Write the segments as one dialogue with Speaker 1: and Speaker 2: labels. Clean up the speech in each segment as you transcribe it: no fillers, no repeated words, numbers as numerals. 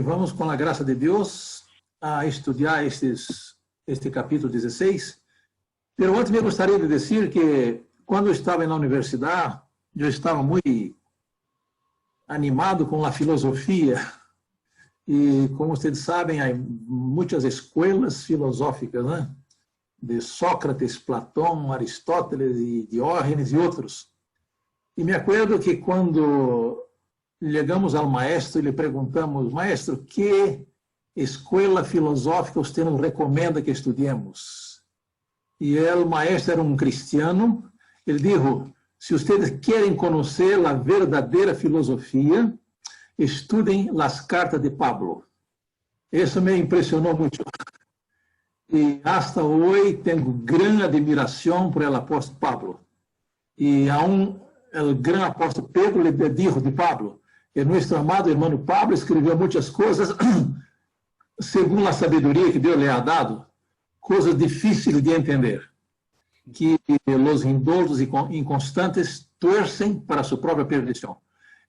Speaker 1: vamos, com a graça de Deus, a estudar este capítulo 16. Pero antes me gostaria de dizer que, quando eu estava na universidade, eu estava muito animado com a filosofia. E, como vocês sabem, há muitas escolas filosóficas, né? De Sócrates, Platão, Aristóteles e Diógenes e outros. E me acordo que quando chegamos ao maestro e lhe perguntamos: maestro, que escola filosófica você nos recomenda que estudemos? E o maestro era um cristiano. Ele disse: se vocês querem conhecer a verdadeira filosofia, estudem as cartas de Pablo. Isso me impressionou muito. E hasta hoje tenho grande admiração por el apóstolo Pablo. E aún o grande apóstolo Pedro lhe disse de Pablo: e nosso amado irmão Pablo escreveu muitas coisas segundo a sabedoria que Deus lhe ha dado, coisas difíceis de entender, que os indoltos e inconstantes torcem para sua própria perdição.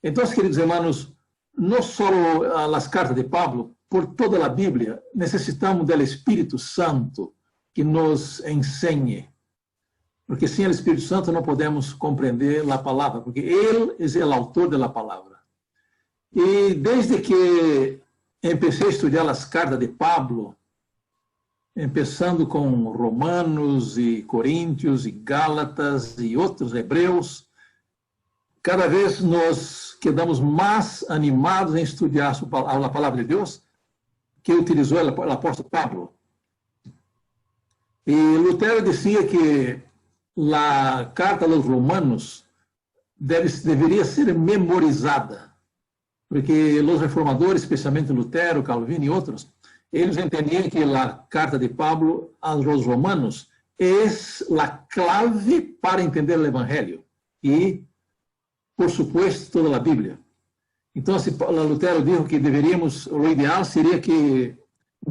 Speaker 1: Então, queridos irmãos, não só as cartas de Pablo, por toda a Bíblia, necessitamos do Espírito Santo que nos ensine. Porque sem o Espírito Santo não podemos compreender a palavra, porque Ele é o autor da palavra. E desde que comecei a estudar as cartas de Pablo, começando com Romanos e Coríntios e Gálatas e outros hebreus, cada vez nos quedamos mais animados em estudar a palavra de Deus que utilizou o apóstolo Pablo. E Lutero dizia que a carta aos Romanos deveria ser memorizada, porque os reformadores, especialmente Lutero, Calvino e outros, eles entendiam que a carta de Pablo aos Romanos é a clave para entender o Evangelho e, por supuesto, toda a Bíblia. Então, Lutero disse que deveríamos, o ideal seria que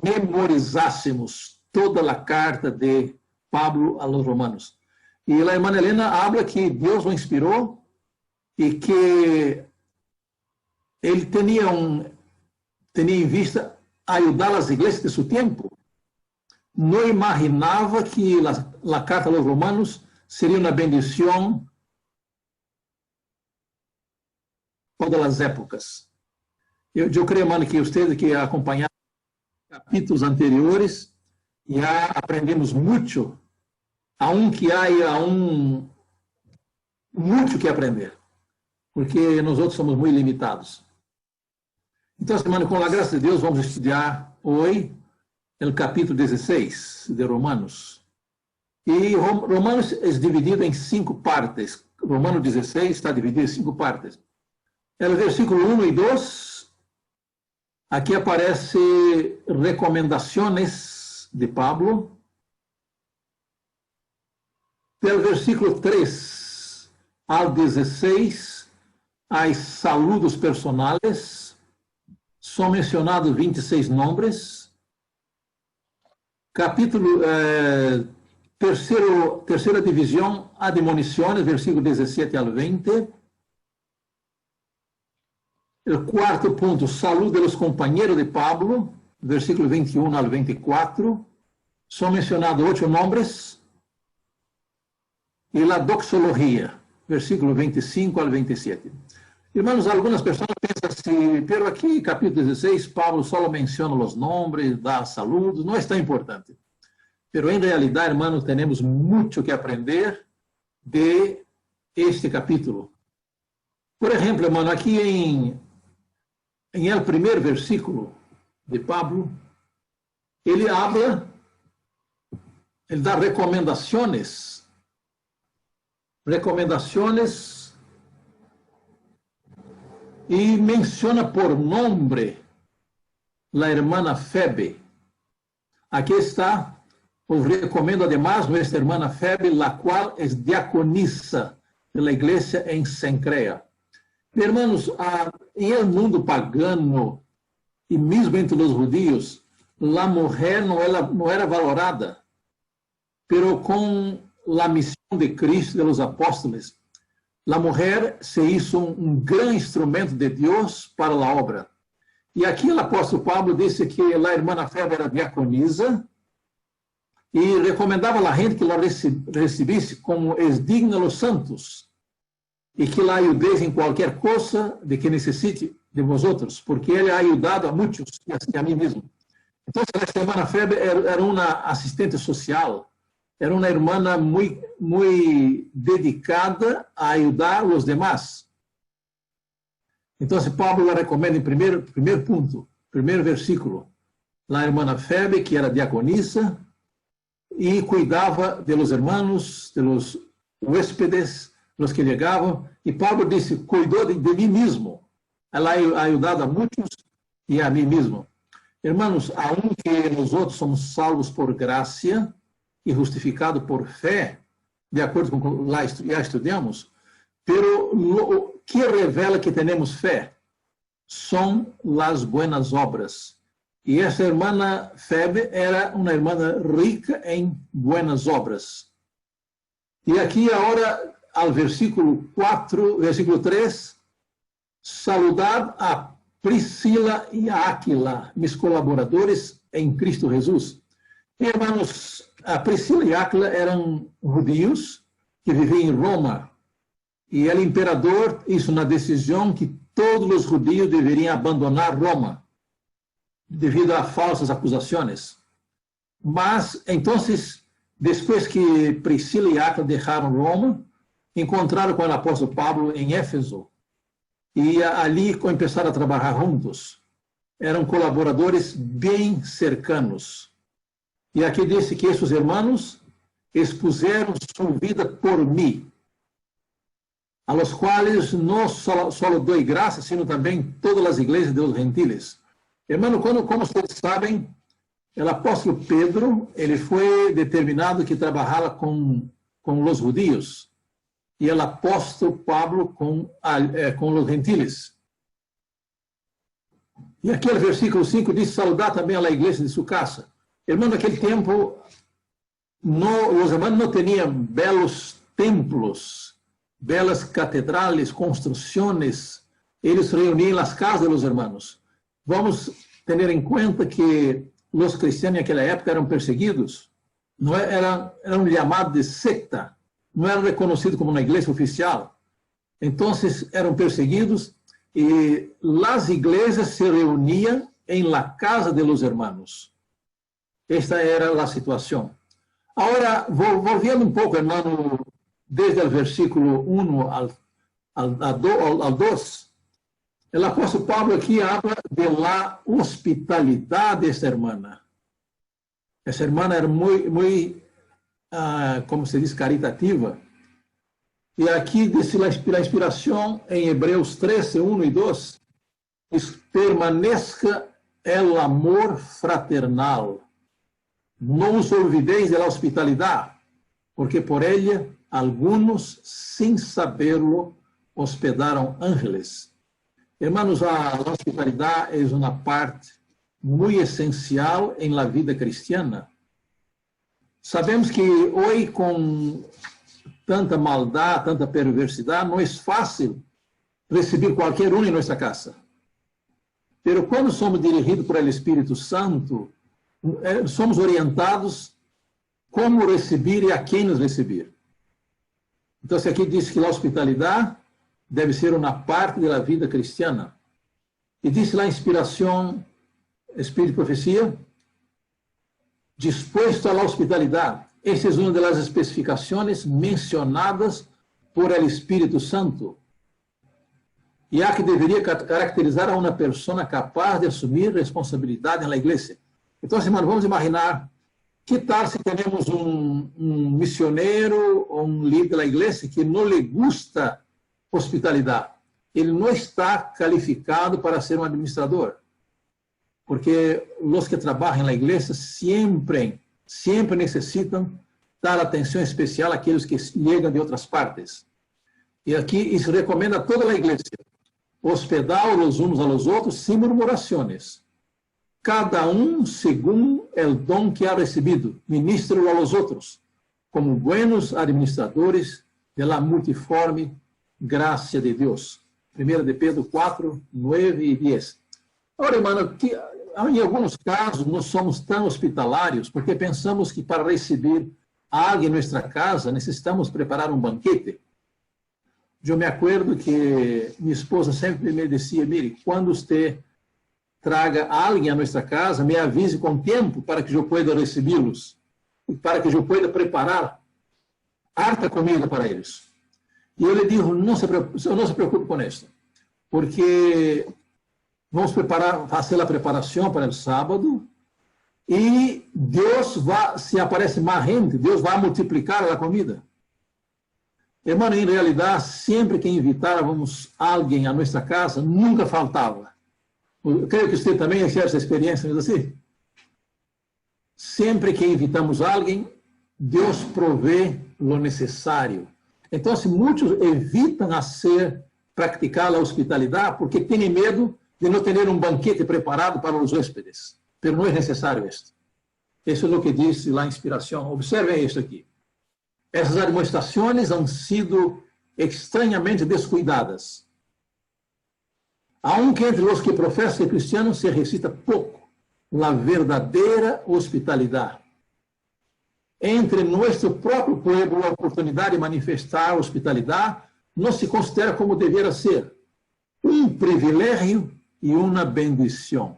Speaker 1: memorizássemos toda a carta de Pablo aos Romanos. E a irmã Helena habla que Deus o inspirou e que ele tinha em vista ajudar as igrejas de seu tempo. Não imaginava que a carta aos Romanos seria uma bendição todas as épocas. Eu creio, mano, que vocês que acompanharam capítulos anteriores já aprendemos muito, aunque há muito que aprender, porque nós outros somos muito limitados. Então, mano, com a graça de Deus, vamos estudar hoje o capítulo 16 de Romanos. E Romanos é dividido em 5 partes. Romanos 16 está dividido em 5 partes. No versículo 1 e 2, aqui aparece recomendações de Pablo. Del versículo 3 ao 16, há saludos personales. São mencionados 26 nomes. Capítulo terceira divisão, admonições, versículo 17 ao 20. O quarto ponto, saúde dos companheiros de Pablo, versículo 21 ao 24. São mencionados 8 nomes. E a doxologia, versículo 25 ao 27. Irmãos, algumas pessoas pensam assim, pero aqui, capítulo 16, Pablo só menciona os nomes, dá saludos, não é tão importante. Pero, em realidade, irmãos, temos muito que aprender de este capítulo. Por exemplo, irmão, aqui em el primeiro versículo de Pablo, ele dá recomendações e menciona por nome a irmã Febe. Aqui está, os recomendo además nuestra irmã Febe, la qual é diaconisa da igreja em Cencreia. Irmãos, em el mundo pagano e mesmo entre os judeus, a mulher não era valorada, pero com a missão de Cristo e dos apóstolos, a mulher se hizo um grande instrumento de Deus para a obra. E aqui o apóstolo Pablo disse que a irmã Febe era diaconisa e recomendava a gente que la recebesse como es digna los santos e que la ayudéis em qualquer coisa de que necessite de vosotros, porque ele ha ayudado a muitos e assim a mim mesmo. Então, esta irmã Febe era uma assistente social, era uma irmã muito dedicada a ajudar os demás. Então, Pablo la recomenda em primeiro ponto, primeiro versículo, a irmã Febe, que era diaconisa e cuidava de los hermanos, de los huéspedes, los que chegavam. E Pablo disse, cuidou de mim mesmo. Ela ha ajudado a muitos e a mim mesmo. Hermanos, aunque nós outros somos salvos por graça e justificados por fé, de acordo com o que já estudamos, pero o que revela que temos fé são as buenas obras. E essa irmã Febe era uma irmã rica em buenas obras. E aqui agora, ao versículo 3, saludar a Priscila e a Áquila, meus colaboradores em Cristo Jesus. Irmãos, a Priscila e a Áquila eram judeus que viviam em Roma. E o imperador hizo uma decisão que todos os judeus deveriam abandonar Roma, devido a falsas acusações. Mas, então, depois que Priscila e Áquila deixaram Roma, encontraram com o apóstolo Pablo em Éfeso. E ali começaram a trabalhar juntos. Eram colaboradores bem cercanos. E aqui diz que esses irmãos expuseram sua vida por mim, a los quais não só dou graças, sino também todas as igrejas de los gentiles. Hermano, como vocês sabem, o apóstolo Pedro, ele foi determinado que trabalhara com os judeus. E o apóstolo Pablo com os gentiles. E aqui o versículo 5 diz, saludar também a igreja de sua casa. Irmão, naquele tempo, os irmãos não tinham belos templos, belas catedrales, construções. Eles reuniam nas casas dos irmãos. Vamos ter em conta que os cristianos naquela época eram perseguidos. Não eram chamados de secta. Não eram reconhecidos como uma igreja oficial. Então, eram perseguidos e as igrejas se reuniam em la casa de los hermanos. Esta era a situação. Agora, voltando um pouco, hermano, desde o versículo 1 ao 2, o apóstolo Pablo aqui habla de la hospitalidade desta irmã. Essa irmã era muito como se diz, caritativa. E aqui diz a inspiração em Hebreus 13, 1 e 2, diz, permaneça el amor fraternal. Não os olvideis da hospitalidade, porque por ella alguns, sem saberlo, hospedaram ángeles. Hermanos, a hospitalidade é uma parte muito essencial em la vida cristiana. Sabemos que hoje, com tanta maldade, tanta perversidade, não é fácil receber qualquer um em nossa casa. Mas quando somos dirigidos por el Espírito Santo, somos orientados como receber e a quem nos receber. Então, aqui diz que a hospitalidade deve ser uma parte da vida cristiana. E diz lá a inspiração, Espírito e Profecia, dispuesto à hospitalidade. Esta é uma das especificações mencionadas por el Espírito Santo. E a que deveria caracterizar a uma pessoa capaz de assumir responsabilidade na igreja. Então, irmãos, vamos imaginar, que tal se temos um missionário ou um líder da igreja que não lhe gusta hospitalidade? Ele não está qualificado para ser um administrador. Porque os que trabalham na igreja sempre necessitam dar atenção especial àqueles que chegam de outras partes. E aqui isso recomenda a toda a igreja hospedar os uns aos outros sem murmurações. Cada um segundo o dom que ha recebido, ministre-o aos outros, como buenos administradores de la multiforme graça de Deus. 1 de Pedro 4, 9 e 10. Ora, irmão, que em alguns casos nós somos tão hospitalários porque pensamos que para receber alguém em nossa casa necessitamos preparar um banquete. Eu me acordo que minha esposa sempre me dizia, mire, quando você traga alguém à nossa casa, me avise com tempo para que eu possa recebê-los e para que eu possa preparar harta comida para eles. E eu lhe digo, não se preocupe com isso, porque vamos fazer a preparação para o sábado e Deus vai, se aparece mais gente, Deus vai multiplicar a comida. Irmão, em realidade, sempre que invitávamos alguém à nossa casa, nunca faltava. Eu creio que você também exerce essa experiência, não é assim? Sempre que invitamos alguém, Deus provê o necessário. Então, muitos evitam praticar a hospitalidade porque têm medo de não ter um banquete preparado para os hóspedes. Mas não é necessário isto. Isso é o que diz lá a inspiração. Observem isso aqui. Essas administrações han sido estranhamente descuidadas. Aunque entre os que professam ser cristianos se recita pouco a verdadeira hospitalidade. Entre nosso próprio povo, a oportunidade de manifestar a hospitalidade não se considera como deveria ser um privilégio e uma bendição.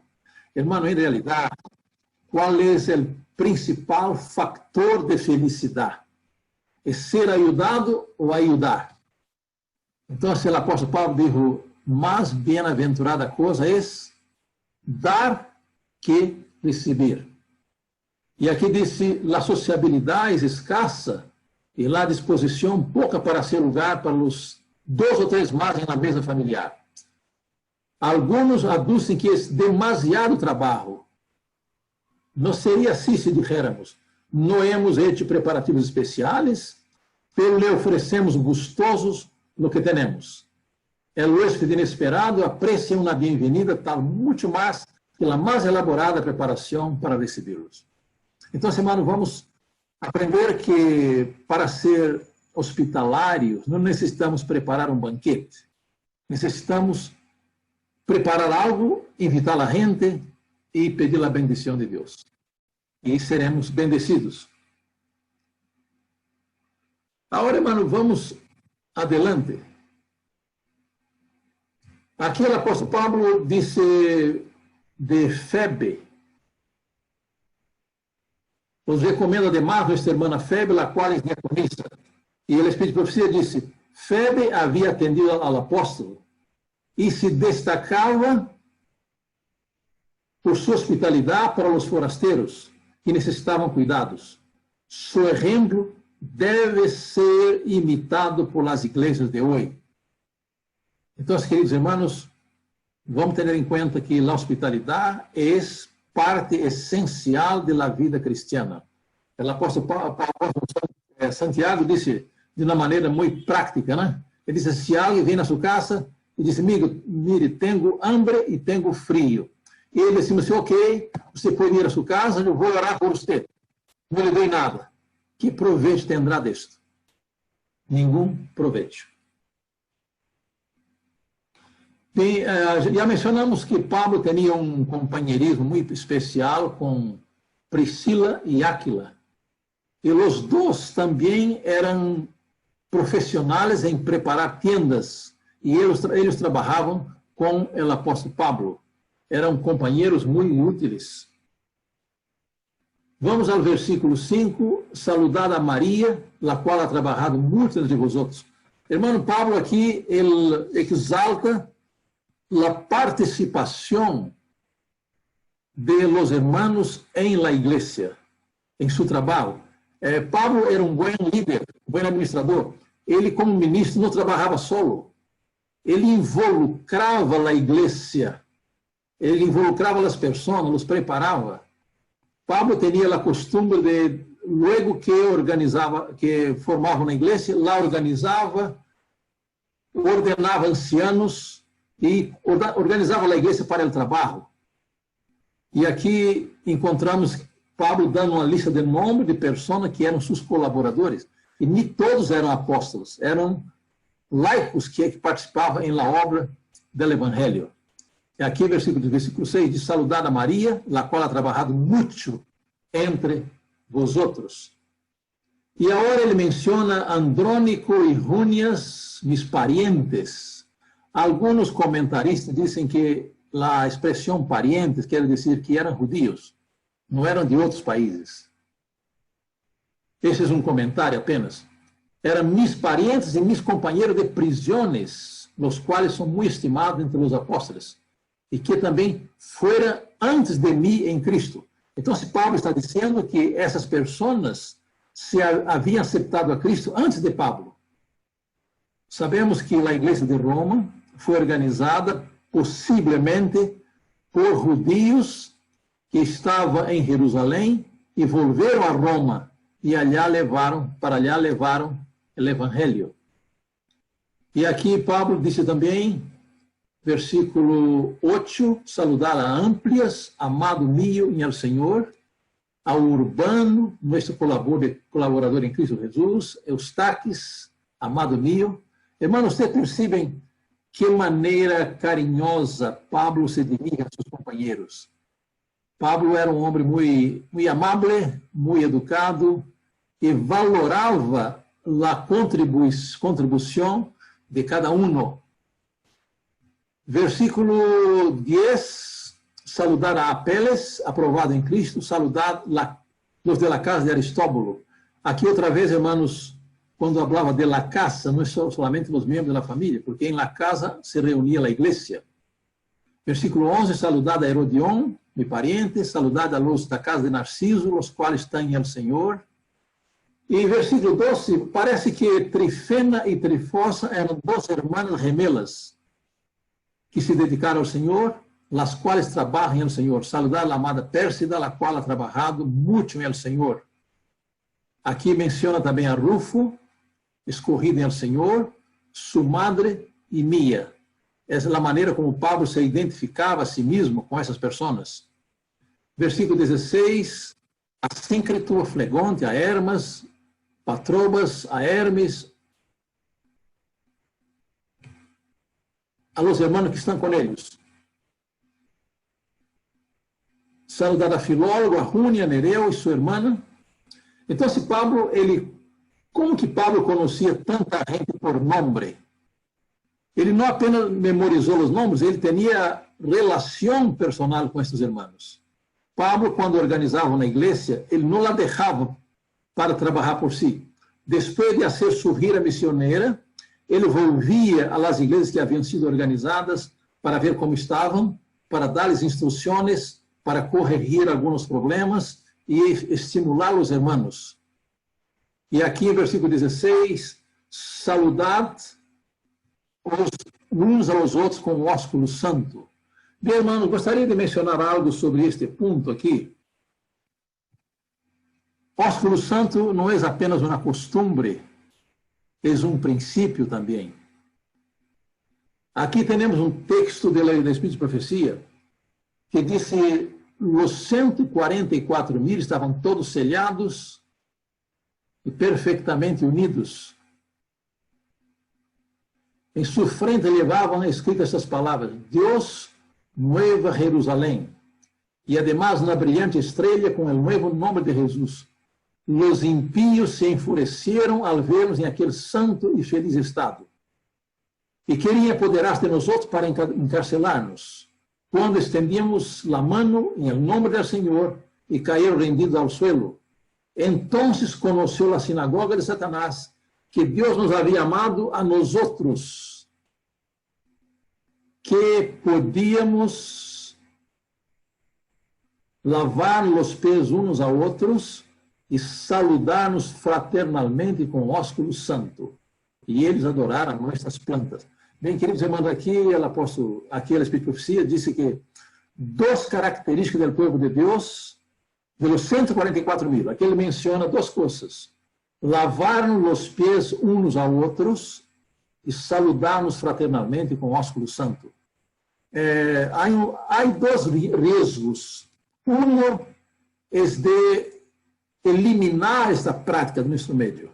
Speaker 1: Irmão, em realidade, qual é o principal fator de felicidade? É ser ajudado ou ajudar? Então, o apóstolo Paulo dijo, mais bem-aventurada coisa é dar que receber. E aqui disse, a sociabilidade é escassa e a disposição pouca para ser lugar para os 2 ou 3 mais na mesa familiar. Alguns aduzem que é demasiado trabalho. Não seria assim se dijéramos, não hemos hecho preparativos especiais, pero lhe oferecemos gostosos no que temos. O hóspede inesperado aprecia uma bem-vinda tal muito mais que a mais elaborada preparação para recebê-los. Então, irmão, vamos aprender que para ser hospitalários não necessitamos preparar um banquete. Necessitamos preparar algo, invitar a gente e pedir a bendição de Deus. E seremos bendecidos. Agora, irmão, vamos adelante. Aqui o apóstolo Pablo disse de Febe. Os recomendo además nuestra hermana Febe, la cual es diaconisa. E el Espírito de Profecia disse, Febe havia atendido ao apóstolo e se destacava por sua hospitalidade para os forasteiros que necessitavam cuidados. Seu exemplo deve ser imitado por las igrejas de hoje. Então, queridos irmãos, vamos ter em conta que a hospitalidade é parte essencial da vida cristiana. O apóstolo Santiago disse de uma maneira muito prática, né? Ele disse, se alguém vem na sua casa e diz, amigo, mire, tenho hambre e tenho frio. E ele disse assim, ok, você pode ir à sua casa, eu vou orar por você. Não lhe dei nada. Que proveito tendrá disto? Nenhum proveito. E, já mencionamos que Pablo tinha um companheirismo muito especial com Priscila e Áquila. E os dois também eram profissionais em preparar tendas. E eles trabalhavam com o apóstolo Pablo. Eram companheiros muito úteis. Vamos ao versículo 5. Saludad a Maria, la qual ha trabajado muitos de vosotros. Irmão Pablo aqui, ele exalta a participação de los hermanos em la igreja, em seu trabalho. Pablo era um bom líder, um bom administrador. Ele, como ministro, não trabalhava solo. Ele involucrava a igreja. Ele involucrava as pessoas, os preparava. Pablo tinha a costumbre de, logo que formava uma igreja, lá organizava, ordenava ancianos e organizava a igreja para o trabalho. E aqui encontramos Pablo dando uma lista de nome de pessoas que eram seus colaboradores. E nem todos eram apóstolos, eram laicos que participavam na obra do Evangelho. Aqui, versículo 6, diz: saludad a María, la cual ha trabajado mucho entre vosotros. E agora ele menciona Andrônico e Junias, mis parientes. Alguns comentaristas dizem que a expressão parientes quer dizer que eram judios, não eram de outros países. Esse é um comentário apenas. Eram mis parientes e mis companheiros de prisiones, los quais são muito estimados entre os apóstolos, e que também foram antes de mim em Cristo. Então, se Pablo está dizendo que essas pessoas se haviam aceitado a Cristo antes de Pablo. Sabemos que a Igreja de Roma foi organizada possivelmente por judios que estavam em Jerusalém e voltaram a Roma e para allá levaram o Evangelho. E aqui Pablo disse também, versículo 8, saludar a Amplias, amado mío em el Senhor, a Urbano, nosso colaborador em Cristo Jesus, Eustaquis, amado mío. Hermanos, vocês percebem que maneira carinhosa Pablo se dirige a seus companheiros. Pablo era um homem muito amável, muito educado, e valorava a contribuição de cada um. Versículo 10, saludar a Apeles, aprovado em Cristo, saludar los de la casa de Aristóbulo. Aqui outra vez, irmãos, quando falava de la casa, não é somente os membros da família, porque em la casa se reunia a igreja. Versículo 11, saludar a Herodion, mi pariente, saludar a los da casa de Narciso, os quais estão em el Senhor. E versículo 12, parece que Trifena e Trifosa eram duas irmãs gemelas que se dedicaram ao Senhor, las quais trabalham em el Senhor. Saludar a amada Pérsida, la qual ha trabajado muito em el Senhor. Aqui menciona também a Rufo, escorrida em el Senhor, sua madre e Mia. Essa é a maneira como Pablo se identificava a si mesmo com essas pessoas. Versículo 16, a Síncreto, a Flegonte, a Hermas, Patrobas, a Hermes, a los hermanos que estão com eles. Saludar a Filólogo, a Júnia, a Nereu e sua irmã. Então, se Pablo, como que Pablo conhecia tanta gente por nome? Ele não apenas memorizou os nomes, ele tinha relação personal com esses irmãos. Pablo, quando organizava uma igreja, ele não a deixava para trabalhar por si. Depois de fazer sua gira missioneira, ele volvia às igrejas que haviam sido organizadas para ver como estavam, para dar-lhes instruções, para corrigir alguns problemas e estimular os irmãos. E aqui, em versículo 16, saludad uns aos outros com o ósculo santo. Bem, irmãos, gostaria de mencionar algo sobre este ponto aqui. Ósculo santo não é apenas uma costumbre, é um princípio também. Aqui temos um texto do Espírito de Profecia que diz que os 144.000 estavam todos selhados e perfeitamente unidos. Em sua frente levavam escritas essas palavras: Deus, Nueva Jerusalém, e además na brilhante estrela com o novo nome de Jesus. Os impíos se enfureceram ao vermos em aquele santo e feliz estado. E queriam apoderar-se de nós outros para encarcelar-nos. Quando estendíamos a mão em nome do Senhor e caíram rendidos ao suelo. Então conheceu a sinagoga de Satanás que Deus nos havia amado a nós outros, que podíamos lavar os pés uns a outros e saludar-nos fraternalmente com o ósculo santo. E eles adoraram estas plantas. Bem, queridos irmãos, aqui o Espírito de Profecia disse que duas características do povo de Deus, dos 144.000, aqui ele menciona duas coisas: lavar-nos os pés uns a outros e saludar-nos fraternalmente com o ósculo santo. Há dois riscos. Um é de eliminar esta prática do nosso meio.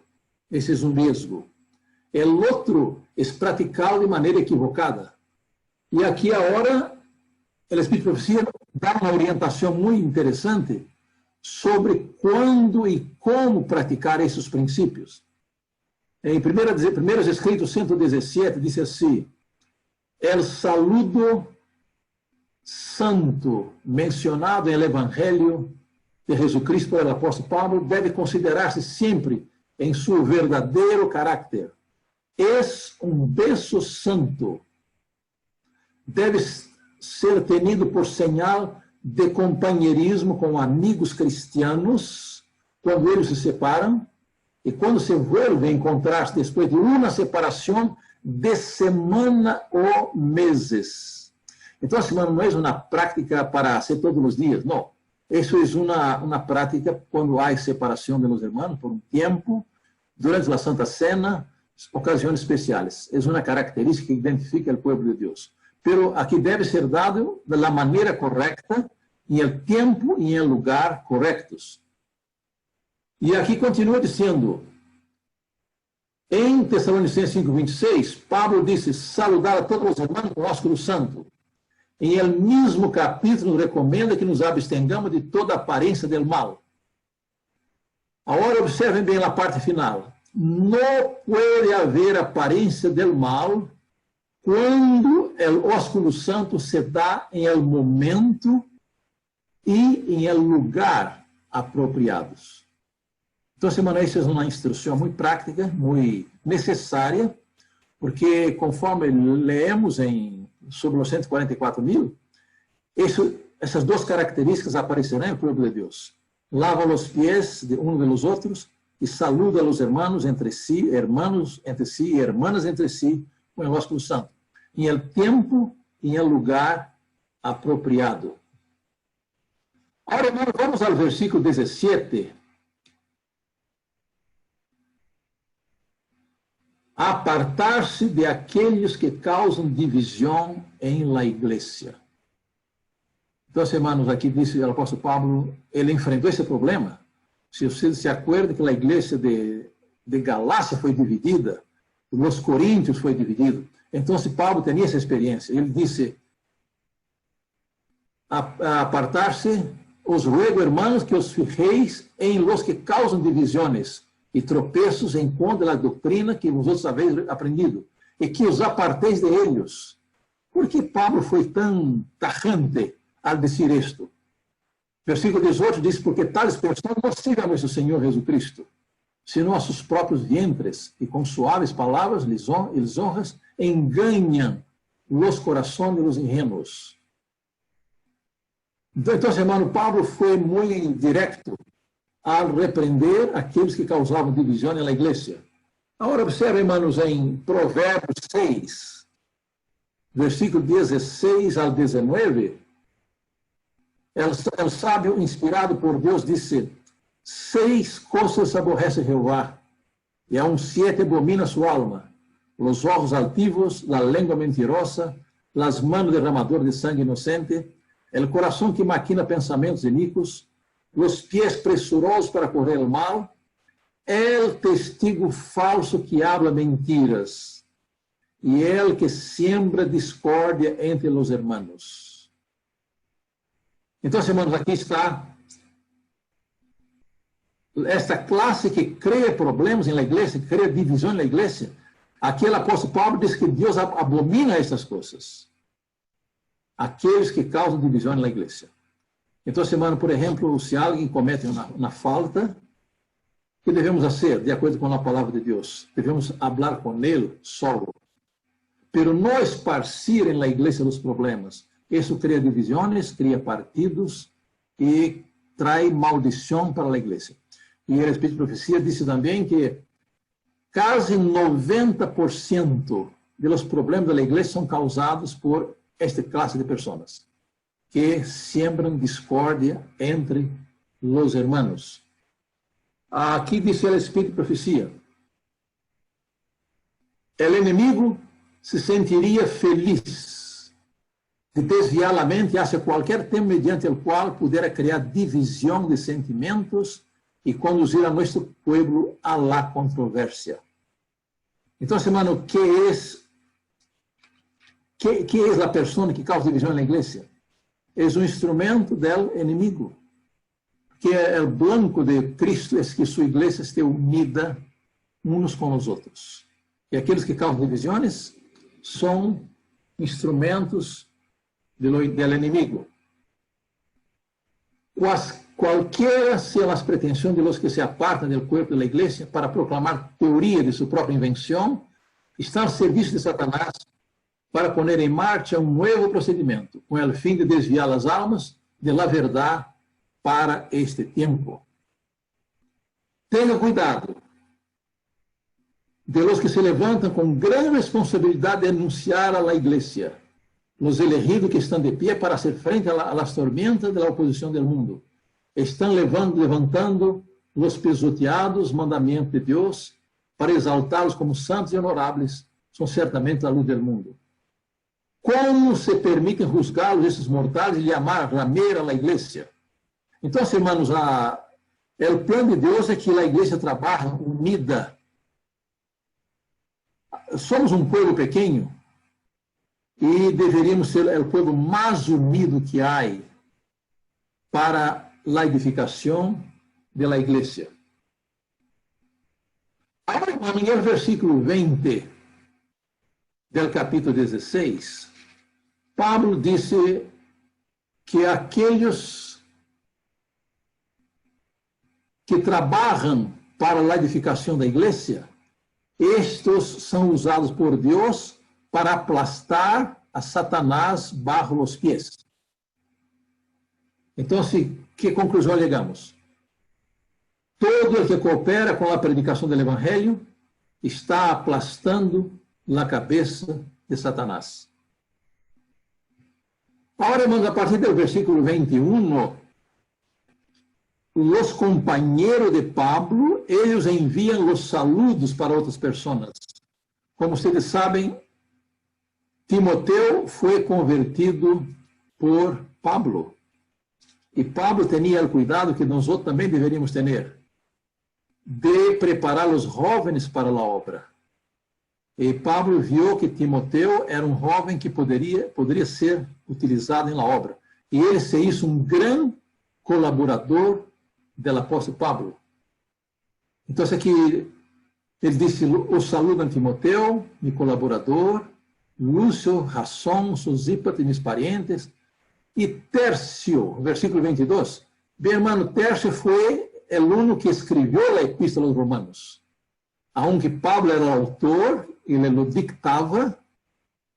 Speaker 1: Esse é um risco. O outro é praticá-lo de maneira equivocada. E aqui agora o Espírito de Profecia dá uma orientação muito interessante sobre quando e como praticar esses princípios. Em Primeiros Escritos 117, diz assim: el saludo santo mencionado no Evangelho de Jesucristo pelo apóstolo Pablo deve considerar-se sempre em seu verdadeiro caráter. É beso santo. Deve ser tenido por señal de companheirismo com amigos cristianos quando eles se separam e quando se vuelve a encontrar depois de uma separação de semana ou meses. Então, a semana não é uma prática para ser todos os dias, não. Isso é uma prática quando há separação de los hermanos por um tempo, durante a Santa Cena, ocasiões especiais. É uma característica que identifica o povo de Deus. Pero aqui deve ser dado da maneira correta, em el tempo e em el lugar corretos. E aqui continua dizendo, em Tessalonicenses 5:26, Pablo disse: saludar a todos os irmãos com ósculo santo. Em el mesmo capítulo recomenda que nos abstengamos de toda aparência del mal. Agora observem bem a parte final. Não pode haver aparência del mal quando o ósculo santo se dá em el momento e em el lugar apropriados. Então, semana, essa é uma instrução muito prática, muito necessária, porque conforme leemos sobre os 144.000, essas duas características aparecerão no povo de Deus. Lava os pés de um dos outros e saluda os irmãos entre si, hermanos entre si e hermanas entre si, com o ósculo santo, em el tempo e em el lugar apropriado. Agora, irmãos, vamos ao versículo 17. Apartar-se de aqueles que causam divisão em la igreja. Então, irmãos, aqui disse o apóstolo Pablo, ele enfrentou esse problema. Se vocês se acordam que a igreja de Galácia foi dividida, os coríntios foi dividido. Então, Pablo tinha essa experiência. Ele disse, apartar-se, os ruego, hermanos, que os fijéis em los que causam divisões e tropeços em contra da doutrina que vosotros habéis aprendido, e que os aparteis de eles. Por que Pablo foi tão tajante al dizer isto? Versículo 18 diz, porque tales pessoas não sigam a nosso Senhor Jesucristo, senão a seus próprios vientres, e com suaves palavras lisonjas enganam os corações dos ingênuos. Então, irmão, Pablo foi muito direto al repreender aqueles que causavam divisão na igreja. Agora, observe, irmãos, em Provérbios 6, versículo 16 ao 19, o sábio, inspirado por Deus, disse, 6 coisas aborrece Jeová, e aún 7 abomina sua alma, os olhos altivos, a língua mentirosa, as mãos derramadoras de sangue inocente, o coração que maquina pensamentos iníquos, os pés pressurosos para correr o mal, el testigo falso que habla mentiras, e el que siembra discórdia entre os hermanos. Então, irmãos, aqui está esta classe que cria problemas na igreja, que cria divisão na igreja. Aqui o apóstolo Paulo diz que Deus abomina essas coisas. Aqueles que causam divisão na igreja. Então, semana, por exemplo, se alguém comete uma falta, o que devemos fazer, de acordo com a palavra de Deus? Devemos falar com ele solo. Pero não esparcir na igreja os problemas. Isso cria divisões, cria partidos e traz maldição para a igreja. E o Espírito de Profecia disse também que quase 90% dos problemas da igreja são causados por esta classe de pessoas que siembram discórdia entre os hermanos. Aqui diz o Espírito de Profecia, o inimigo se sentiria feliz de desviar a mente hacia qualquer tema mediante o qual pudera criar divisão de sentimentos e conduzir a nosso povo a la controvérsia. Então, hermano, que é a pessoa que causa divisão na igreja? é um instrumento do inimigo, que é o blanco de Cristo, é que sua igreja esteja unida uns com os outros. E aqueles que causam divisões são instrumentos do inimigo. Qualquer sejam as pretensões de los que se apartam do corpo da igreja para proclamar teoria de sua própria invenção, estão ao serviço de Satanás para pôr em marcha um novo procedimento, com o fim de desviar as almas de la verdade para este tempo. Tenha cuidado de los que se levantam com grande responsabilidade de anunciar a la igreja, los elegidos que estão de pie para hacer frente a las tormentas de la oposição do mundo. Estão levantando os pisoteados mandamentos de Deus para exaltá-los como santos e honoráveis, são certamente a luz do mundo. Como se permitem juzgá-los, esses mortais, e llamar rameira a igreja? Então, irmãos, o plano de Deus é que a igreja trabalhe unida. Somos um povo pequeno e deveríamos ser o povo mais unido que há para a edificação da igreja. Agora, no versículo 20 do capítulo 16, Pablo disse que aqueles que trabalham para a edificação da igreja, estes são usados por Deus para aplastar a Satanás bajo os pés. Então, que conclusão chegamos? Todo o que coopera com a predicação do Evangelho está aplastando a cabeça de Satanás. Agora, irmãos, a partir do versículo 21, os companheiros de Pablo, eles enviam os saludos para outras pessoas. Como vocês sabem, Timoteu foi convertido por Pablo. E Pablo tinha o cuidado que nós outros também deveríamos ter, de preparar os jovens para a obra. E Pablo viu que Timoteu era um jovem que poderia ser utilizado na obra. E ele se hizo um grande colaborador do apóstolo Pablo. Então, aqui ele disse: o saludo a Timoteu, meu colaborador, Lúcio, Jasón, Sosípater, meus parientes, e Tércio, versículo 22. Meu irmão, Tércio foi o único que escreveu a epístola aos Romanos. Aunque Pablo era autor, ele lo dictava,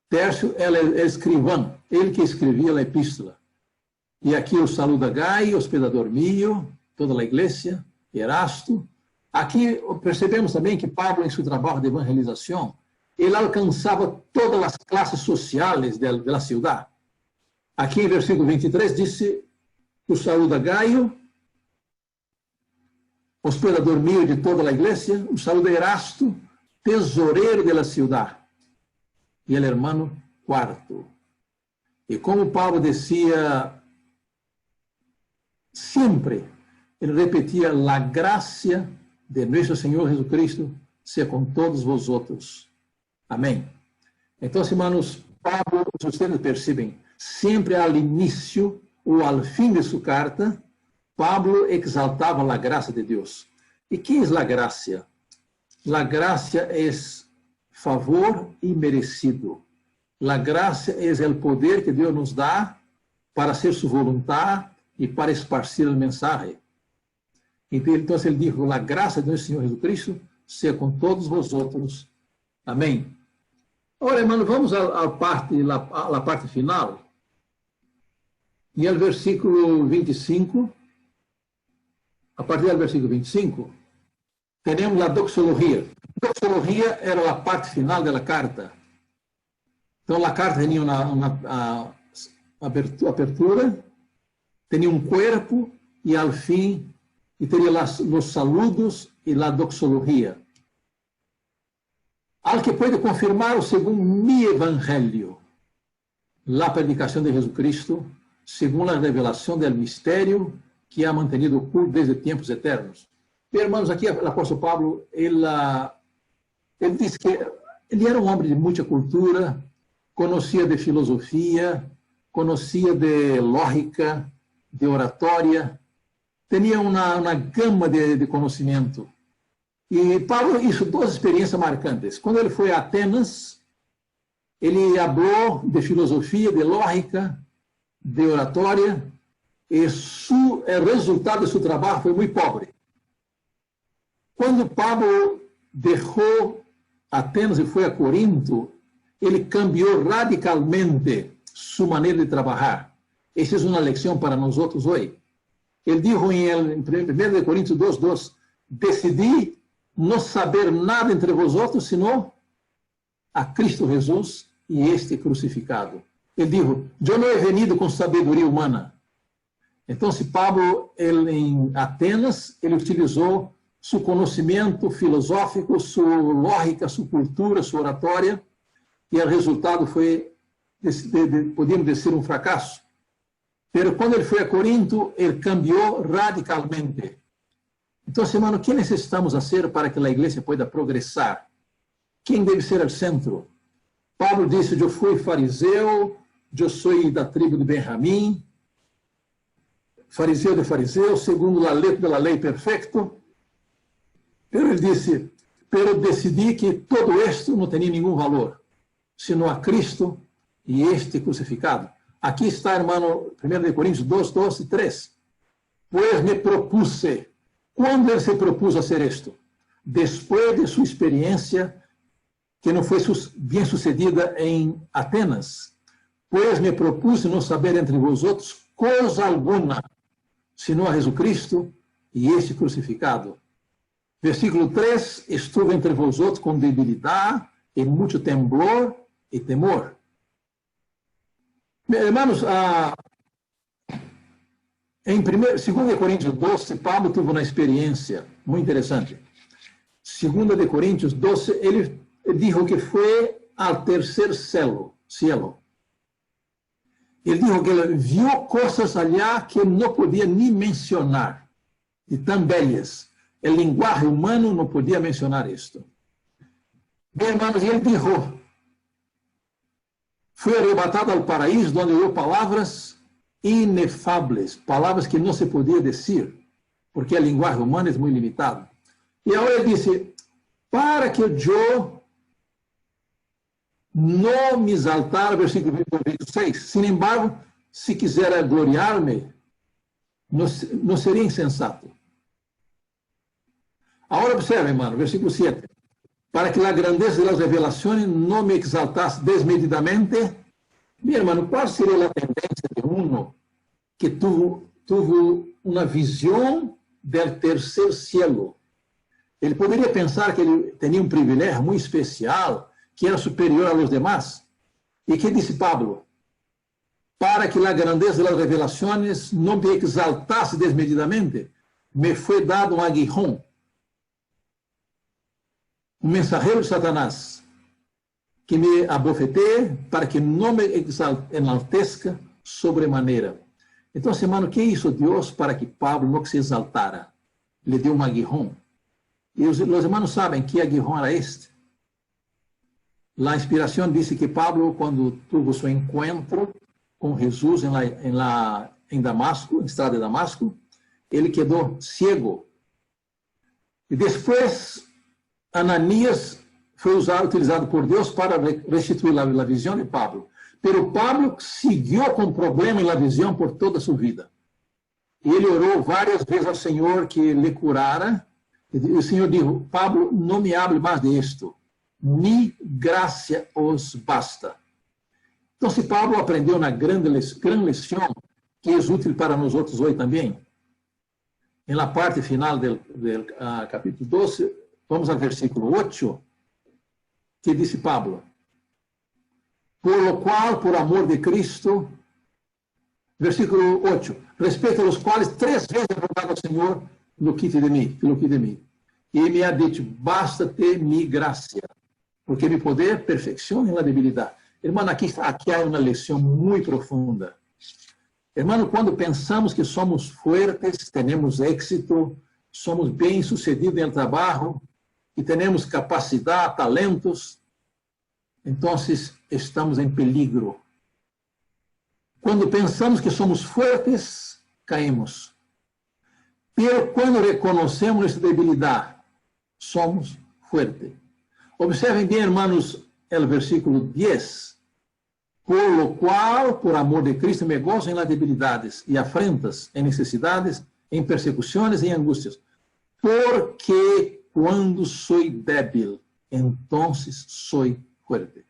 Speaker 1: Tércio era escrivão, ele que escrevia a epístola. E aqui o saludo a Gaio, hospedador mío, toda a igreja, Erasto. Aqui percebemos também que Pablo, em seu trabalho de evangelização, ele alcançava todas as classes sociais da cidade. Aqui em versículo 23 disse: o saludo a Gaio, hospedador mío de toda a igreja, o saludo a Erasto, tesoureiro da cidade, e el hermano Quarto. E como Pablo dizia sempre, ele repetia: la gracia de nosso Senhor Jesucristo seja com todos vosotros. Amém. Então, irmãos, Pablo, se vocês percebem, sempre ao início ou ao fim de sua carta, Pablo exaltava a graça de Deus. E que é a graça? A graça é favor imerecido. A graça é o poder que Deus nos dá para ser sua vontade e para esparcir a mensagem. Então, ele dijo: a graça de nosso Senhor Jesucristo seja com todos vosotros. Amém. Agora, irmão, vamos à parte final. E o versículo 25, a partir do versículo 25, temos a doxologia. A doxologia era a parte final da carta. Então, a carta tinha uma abertura, tinha um corpo e, ao fim, teria os saludos e a doxologia. Al que pode confirmar, segundo mi evangelho, a predicação de Jesucristo, segundo a revelação do mistério que ha mantenido oculto desde tempos eternos. Meus irmãos, aqui o apóstolo Pablo, ele diz que ele era um homem de muita cultura, conhecia de filosofia, conhecia de lógica, de oratória, tinha uma gama de conhecimento. E Pablo hizo duas experiências marcantes. Quando ele foi a Atenas, ele falou de filosofia, de lógica, de oratória, e o resultado de seu trabalho foi muito pobre. Quando Pablo deixou Atenas e foi a Corinto, ele cambiou radicalmente sua maneira de trabalhar. Essa é uma lição para nós outros hoje. Ele disse em 1 Coríntios 2:2, decidi não saber nada entre vosotros, senão a Cristo Jesus e este crucificado. Ele disse, eu não he venido com sabedoria humana. Então, Pablo, em Atenas, ele utilizou seu conhecimento filosófico, sua lógica, sua cultura, sua oratória, e o resultado foi, podíamos dizer, um fracasso. Mas quando ele foi a Corinto, ele cambiou radicalmente. Então, hermano, o que necessitamos fazer para que a igreja possa progressar? Quem deve ser o centro? Paulo disse, eu fui fariseu, eu sou da tribo de Benjamim, fariseu de fariseu, segundo a letra da lei perfeito. Pero ele disse, pero decidi que todo isto não tinha nenhum valor, senão a Cristo e este crucificado. Aqui está, hermano, 1 Coríntios 2:2 e 3. Pois me propuse. Quando ele se propôs a ser isto? Depois de sua experiência, que não foi bem sucedida em Atenas. Pois me propus não saber entre vosotros coisa alguna, senão a Jesucristo e este crucificado. Versículo 3, estuve entre vosotros com debilidade e muito temblor e temor. Hermanos, em 2 Coríntios 12, Pablo teve uma experiência muito interessante. 2 Coríntios 12, ele disse que foi ao terceiro cielo. Ele disse que ele viu coisas allá que não podia nem mencionar, e tão belas. O linguagem humano não podia mencionar isto. Bem, irmãos, ele disse, foi arrebatado ao paraíso, onde ouviu palavras inefáveis, palavras que não se podia dizer, porque a linguagem humana é muito limitada. E agora ele disse, para que eu não me exaltar, versículo 26, sin embargo, se quiser gloriar-me, não seria insensato. Agora observe, irmão, versículo 7. Para que a grandeza das revelações não me exaltasse desmedidamente. Meu irmão, qual seria a tendência de um que tuvo uma visão do terceiro cielo? Ele poderia pensar que ele tinha um privilégio muito especial, que era superior a los demás. E que disse Pablo? Para que a grandeza das revelações não me exaltasse desmedidamente, me foi dado um aguijón, um mensageiro de Satanás, que me abofeteie para que não me enalteça sobremaneira. Então, hermano, o que hizo Deus para que Pablo não se exaltara? Le deu um aguijón. E os irmãos sabem que aguijón era este. A inspiração disse que Pablo, quando tuvo seu encontro com Jesus em Damasco, em estrada de Damasco, ele quedou cego. E depois Ananias foi utilizado por Deus para restituir a visão de Pablo. Pero Pablo seguiu com problema na visão por toda a sua vida. E ele orou várias vezes ao Senhor que lhe curara. E o Senhor disse, Pablo, não me hable mais de isto. Mi gracia os basta. Então, se Pablo aprendeu uma grande lição, que é útil para nós outros hoje também, na parte final do capítulo 12, vamos ao versículo 8, que disse Pablo, por lo qual, por amor de Cristo, versículo 8, respeito aos quais 3 vezes rogado ao Senhor, lo quite de mim. E me ha dito, basta-te mi gracia, porque mi poder perfecciona na debilidade. Irmão, aqui há uma lição muito profunda. Irmão, quando pensamos que somos fuertes, temos êxito, somos bem-sucedidos no trabalho, e temos capacidade, talentos, então estamos em peligro. Quando pensamos que somos fuertes, caímos. Pero quando reconhecemos nossa debilidade, somos fuertes. Observem bem, hermanos, o versículo 10. Por lo qual, por amor de Cristo, me gozo em las debilidades e afrentas, em necessidades, em persecuções e em angústias. Porque quando sou débil, entonces sou fuerte. O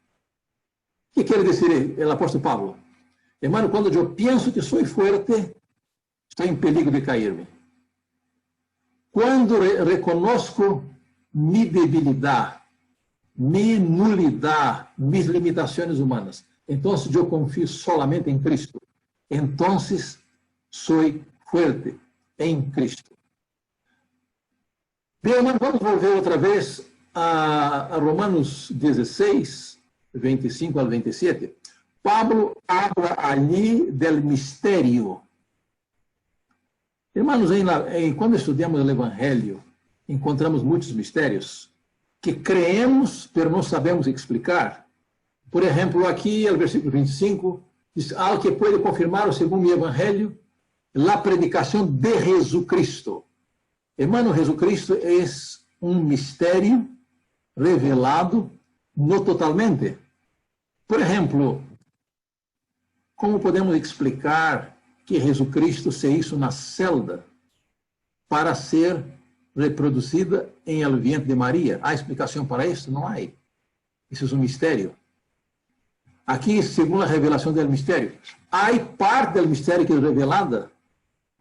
Speaker 1: que quer dizer o apóstolo Pablo? Hermano, quando eu penso que sou fuerte, estou em perigo de cair-me. Quando reconozco minha debilidade, minha nulidade, minhas limitações humanas, então eu confio solamente em Cristo. Então sou fuerte em Cristo. Bem, hermano, vamos volver outra vez a Romanos 16, 25 ao 27. Pablo habla ali del mistério. Irmãos, quando estudamos o Evangelho, encontramos muitos mistérios que creemos, mas não sabemos explicar. Por exemplo, aqui, no versículo 25, diz algo que pode confirmar, segundo o Evangelho, a predicação de Jesucristo. Hermano, Jesucristo é um mistério revelado no totalmente. Por exemplo, como podemos explicar que Jesucristo se hizo na celda para ser reproduzida em el vientre de Maria? Há explicação para isso? Não há. Isso é um mistério. Aqui, segundo a revelação do mistério, há parte do mistério que é revelada,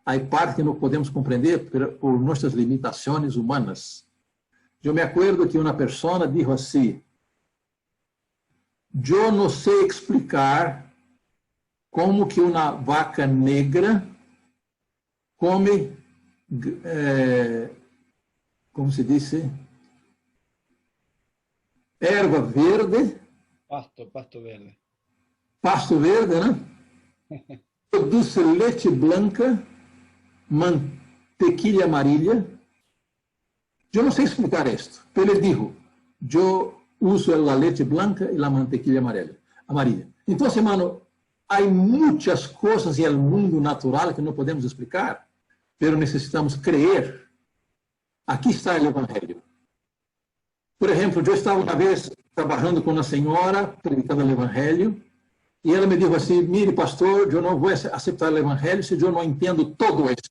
Speaker 1: há parte que não podemos compreender por nossas limitações humanas. Eu me acordo que uma pessoa disse assim: eu não sei explicar como que uma vaca negra come, como se diz, erva verde.
Speaker 2: Pasto verde.
Speaker 1: Pasto verde, né? Produz leite branca, mantequilla amarilla. Eu não sei explicar isto. Ele disse: eu uso a leite branca e a mantequilla amarilla. Então, hermano, há muitas coisas no mundo natural que não podemos explicar, mas necessitamos crer. Aqui está o Evangelho. Por exemplo, eu estava uma vez trabalhando com uma senhora, predicando o Evangelho, e ela me disse assim: mire, pastor, eu não vou aceitar o Evangelho se eu não entendo todo isso.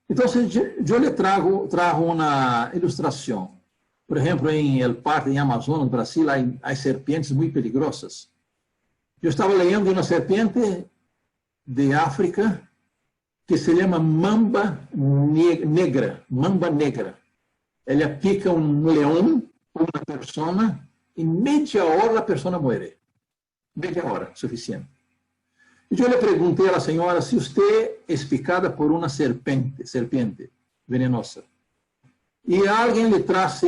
Speaker 1: Então, eu lhe trago uma ilustração. Por exemplo, em El Parque, em Amazonas, no Brasil, há serpientes muito perigosas. Eu estava lendo uma serpiente de África que se chama mamba negra. Mamba negra. Ela pica um leão ou uma pessoa e meia hora a pessoa morre. Meia hora, suficiente. E eu lhe perguntei à senhora se você é picada por uma serpiente venenosa. E alguém lhe traz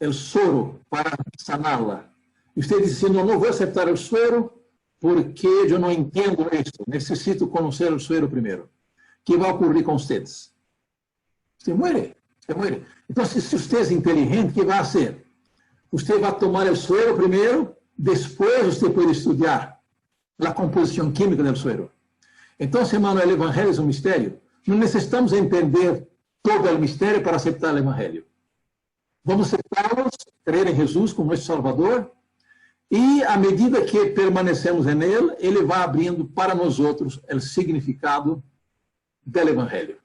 Speaker 1: o soro para saná-la. E você diz assim: não vou aceitar o soro porque eu não entendo isso. Necessito conhecer o soro primeiro. O que vai ocorrer com vocês? Você morre. Você morre. Então, se você é inteligente, o que vai fazer? Você vai tomar o soro primeiro, depois você pode estudar a composição química do soro. Então, hermano, o Evangelho é um mistério. Não necessitamos entender todo o mistério para aceitar o Evangelho. Vamos aceitar-los, crer em Jesus como nosso Salvador, e à medida que permanecemos nele, ele vai abrindo para nós outros o significado do Evangelho.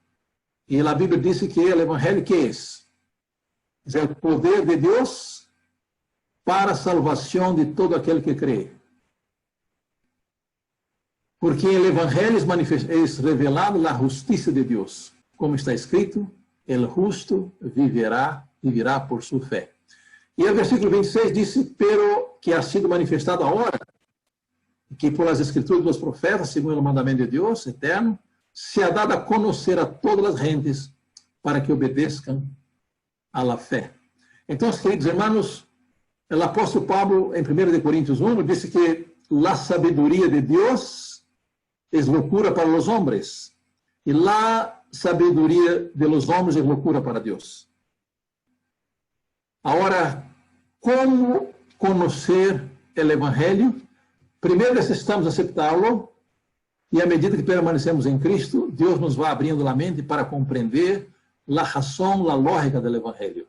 Speaker 1: E a Bíblia diz que o Evangelho que é o poder de Deus para a salvação de todo aquele que crê. Porque o Evangelho é revelado a justiça de Deus. Como está escrito, el justo viverá por sua fé. E o versículo 26 diz: pero que ha sido manifestado agora, que por as escrituras dos profetas, segundo o mandamento de Deus eterno, se ha dado a conhecer a todas as gentes para que obedeçam a la fé. Então, queridos irmãos, o apóstolo Pablo, em 1 Coríntios 1, disse que a sabedoria de Deus é loucura para os homens, e a sabedoria de los homens é loucura para Deus. Agora, como conhecer o Evangelho? Primeiro necessitamos aceitá-lo, e à medida que permanecemos em Cristo, Deus nos vai abrindo a mente para compreender a razão, a lógica do Evangelho.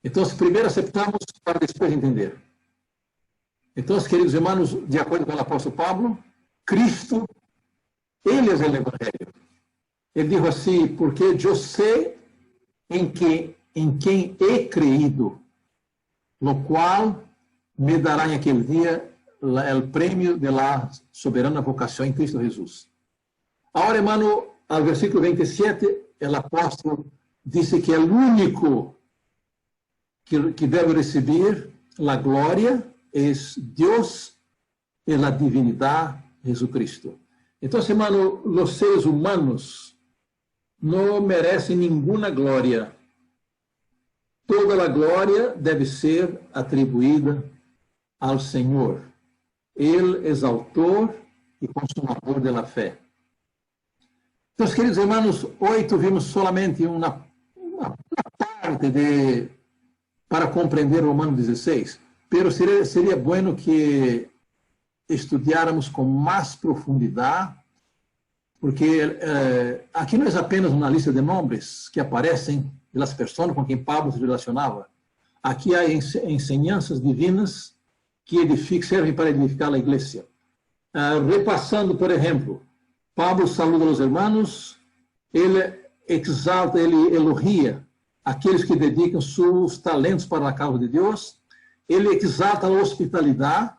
Speaker 1: Então, primeiro aceitamos para depois entender. Então, queridos irmãos, de acordo com o apóstolo Pablo, Cristo, Ele é o Evangelho. Ele diz assim, porque eu sei em quem he creído, lo qual me dará em aquele dia o prêmio de la soberana vocação em Cristo Jesus. Agora, hermano, ao versículo 27, o apóstolo disse que é o único que deve receber a glória é Deus e a divinidade Jesucristo. Então, hermano, os seres humanos não merecem nenhuma glória. Toda a glória deve ser atribuída ao Senhor. Ele é autor e consumador da fé. Então, queridos irmãos, hoje vimos solamente uma parte para compreender o Romanos 16, mas seria bueno que estudáramos com mais profundidade, porque aqui não é apenas uma lista de nomes que aparecem das pessoas com quem Pablo se relacionava. Aqui há ensinanças divinas que servem para edificar a igreja. Repassando, por exemplo, Pablo saluda os irmãos, ele exalta, ele elogia aqueles que dedicam seus talentos para a causa de Deus, ele exalta a hospitalidade,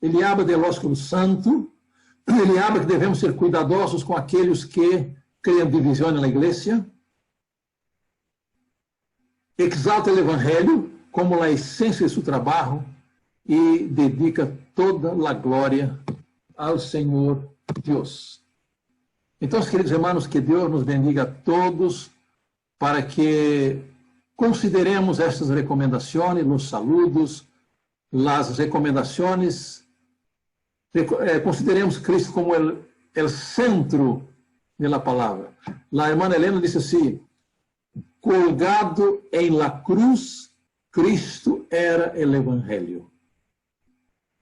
Speaker 1: ele habla de ósculo santo, ele habla que devemos ser cuidadosos com aqueles que criam divisão na igreja, exalta o Evangelho como a essência de seu trabalho e dedica toda a glória ao Senhor Deus. Então, queridos irmãos, que Deus nos bendiga a todos para que consideremos estas recomendações, os saludos, as recomendações, consideremos Cristo como o centro da palavra. A irmã Helena disse assim, colgado em la cruz, Cristo era o Evangelho.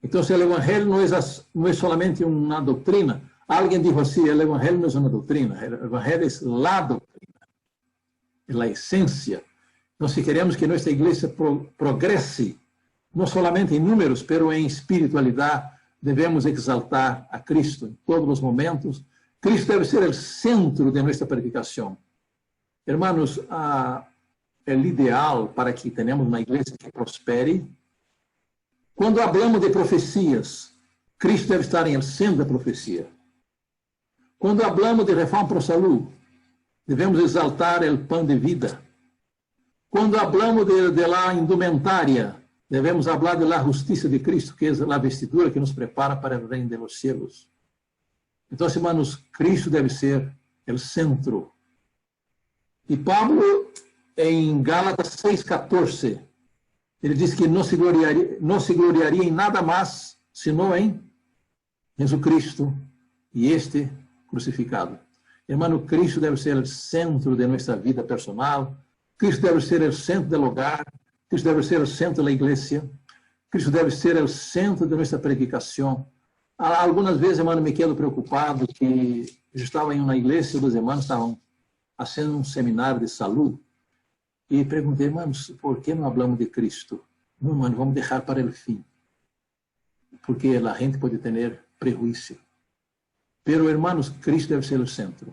Speaker 1: Então, o Evangelho não é somente uma doutrina. Alguém disse assim, o Evangelho não é uma doutrina, o Evangelho é a doutrina, é a essência. Então, se queremos que nossa igreja progresse, não somente em números, mas em espiritualidade, devemos exaltar a Cristo em todos os momentos. Cristo deve ser o centro de nossa predicação. Hermanos, o ideal para que tenhamos uma igreja que prospere. Quando falamos de profecias, Cristo deve estar em el centro da profecia. Quando falamos de reforma para a saúde, devemos exaltar o pão de vida. Quando falamos de la indumentária, devemos falar de la justiça de Cristo, que é a vestidura que nos prepara para o reino de los cielos. Então, irmãos, Cristo deve ser o centro. E Pablo, em Gálatas 6,14, ele diz que não se gloriaria em nada mais, senão em Jesus Cristo e este crucificado. Irmão, Cristo deve ser o centro de nossa vida personal, Cristo deve ser o centro do lugar, Cristo deve ser o centro da igreja, Cristo deve ser o centro de nossa predicação. Algumas vezes, irmão, me quedo preocupado que eu estava em uma igreja e os irmãos estavam fazendo um seminário de saúde e perguntei, irmãos, por que não falamos de Cristo? Não, irmão, vamos deixar para o fim, porque a gente pode ter prejuízo. Pero, irmãos, Cristo deve ser o centro.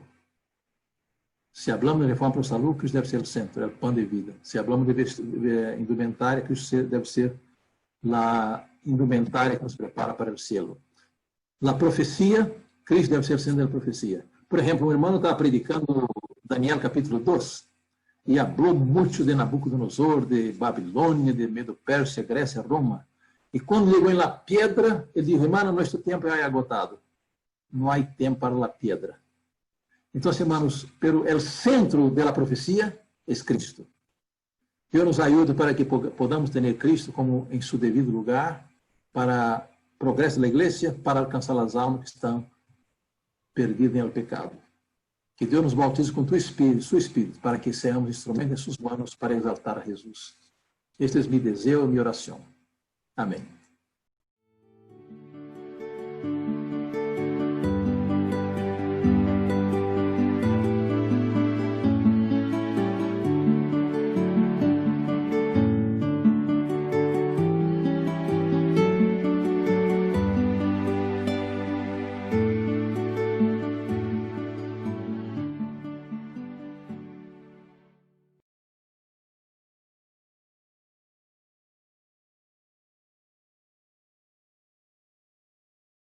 Speaker 1: Se falamos de reforma para a saúde, Cristo deve ser o centro, é o pão de vida. Se falamos de indumentária, Cristo deve ser a indumentária que nos prepara para o cielo. A profecia, Cristo deve ser o centro da profecia. Por exemplo, um irmão estava predicando Daniel capítulo 2 e falou muito de Nabucodonosor, de Babilônia, de Medo-Pérsia, Grécia, Roma. E quando chegou em la piedra, ele disse, irmão, nosso tempo é agotado. Não há tempo para la piedra. Então, irmãos, pero o centro da profecia é Cristo. Deus nos ajude para que podamos ter Cristo como em seu devido lugar, para o progresso da igreja, para alcançar as almas que estão perdidas no pecado. Que Deus nos bautize com seu Espírito, para que sejamos instrumentos em suas mãos para exaltar a Jesus. Este é meu desejo e minha oração. Amém.